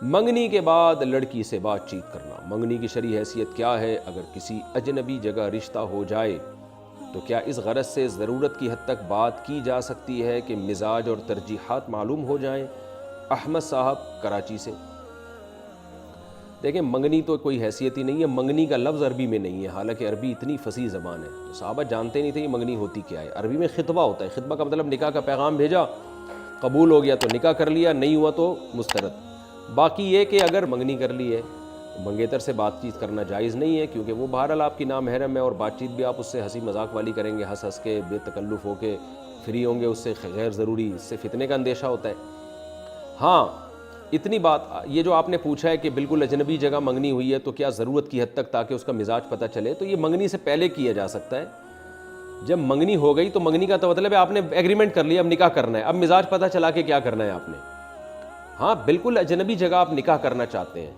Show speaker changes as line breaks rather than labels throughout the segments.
منگنی کے بعد لڑکی سے بات چیت کرنا، منگنی کی شرعی حیثیت کیا ہے؟ اگر کسی اجنبی جگہ رشتہ ہو جائے تو کیا اس غرض سے ضرورت کی حد تک بات کی جا سکتی ہے کہ مزاج اور ترجیحات معلوم ہو جائیں؟ احمد صاحب کراچی سے۔ دیکھیں منگنی تو کوئی حیثیت ہی نہیں ہے، منگنی کا لفظ عربی میں نہیں ہے، حالانکہ عربی اتنی فصیح زبان ہے، تو صحابہ جانتے نہیں تھے یہ منگنی ہوتی کیا ہے۔ عربی میں خطبہ ہوتا ہے، خطبہ کا مطلب نکاح کا پیغام بھیجا، قبول ہو گیا تو نکاح کر لیا، نہیں ہوا تو مسترد۔ باقی یہ کہ اگر منگنی کر لی ہے تو منگیتر سے بات چیت کرنا جائز نہیں ہے، کیونکہ وہ بہرحال آپ کی نامحرم ہے، اور بات چیت بھی آپ اس سے ہنسی مذاق والی کریں گے، ہنس ہنس کے بے تکلف ہو کے فری ہوں گے، اس سے غیر ضروری اس سے فتنے کا اندیشہ ہوتا ہے۔ ہاں اتنی بات، یہ جو آپ نے پوچھا ہے کہ بالکل اجنبی جگہ منگنی ہوئی ہے تو کیا ضرورت کی حد تک تاکہ اس کا مزاج پتہ چلے، تو یہ منگنی سے پہلے کیا جا سکتا ہے۔ جب منگنی ہو گئی تو منگنی کا تو مطلب ہے آپ نے ایگریمنٹ کر لیا، اب نکاح کرنا ہے، اب مزاج پتہ چلا کہ کیا کرنا ہے آپ نے۔ ہاں بالکل اجنبی جگہ آپ نکاح کرنا چاہتے ہیں،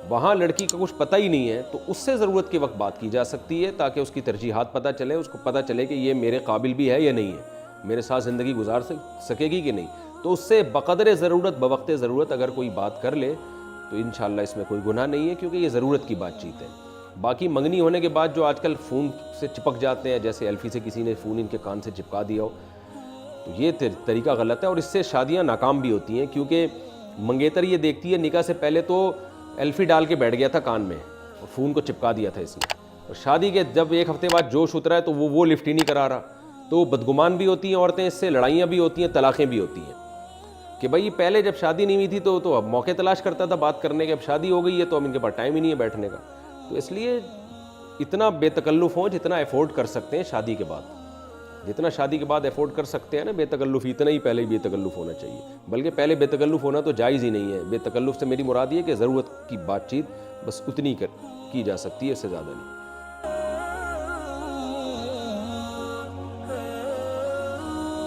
وہاں لڑکی کا کچھ پتہ ہی نہیں ہے، تو اس سے ضرورت کے وقت بات کی جا سکتی ہے تاکہ اس کی ترجیحات پتہ چلے، اس کو پتہ چلے کہ یہ میرے قابل بھی ہے یا نہیں ہے، میرے ساتھ زندگی گزار سکے گی کہ نہیں۔ تو اس سے بقدر ضرورت بوقت ضرورت اگر کوئی بات کر لے تو انشاءاللہ اس میں کوئی گناہ نہیں ہے، کیونکہ یہ ضرورت کی بات چیت ہے۔ باقی منگنی ہونے کے بعد جو آج کل فون سے چپک جاتے ہیں، جیسے ایلفی سے کسی نے فون ان کے کان سے چپکا دیا ہو، تو یہ طریقہ غلط ہے، اور اس سے شادیاں ناکام بھی ہوتی ہیں، کیونکہ منگیتر یہ دیکھتی ہے نکاح سے پہلے تو ایلفی ڈال کے بیٹھ گیا تھا کان میں اور فون کو چپکا دیا تھا اس نے، اور شادی کے جب ایک ہفتے بعد جوش اترا ہے تو وہ لفٹ ہی نہیں کرا رہا، تو بدگمان بھی ہوتی ہیں عورتیں، اس سے لڑائیاں بھی ہوتی ہیں، طلاقیں بھی ہوتی ہیں کہ بھائی پہلے جب شادی نہیں ہوئی تھی تو اب موقع تلاش کرتا تھا بات کرنے کے، اب شادی ہو گئی ہے تو اب ان کے پاس ٹائم ہی نہیں ہے بیٹھنے کا۔ تو اس لیے اتنا بے تکلف ہوں جتنا افورڈ کر سکتے ہیں شادی کے بعد، جتنا شادی کے بعد افورڈ کر سکتے ہیں نا بے تکلف، اتنا ہی پہلے بے تکلف ہونا چاہیے، بلکہ پہلے بے تکلف ہونا تو جائز ہی نہیں ہے۔ بے تکلف سے میری مراد یہ کہ ضرورت کی بات چیت بس اتنی کی جا سکتی ہے، اس سے زیادہ نہیں۔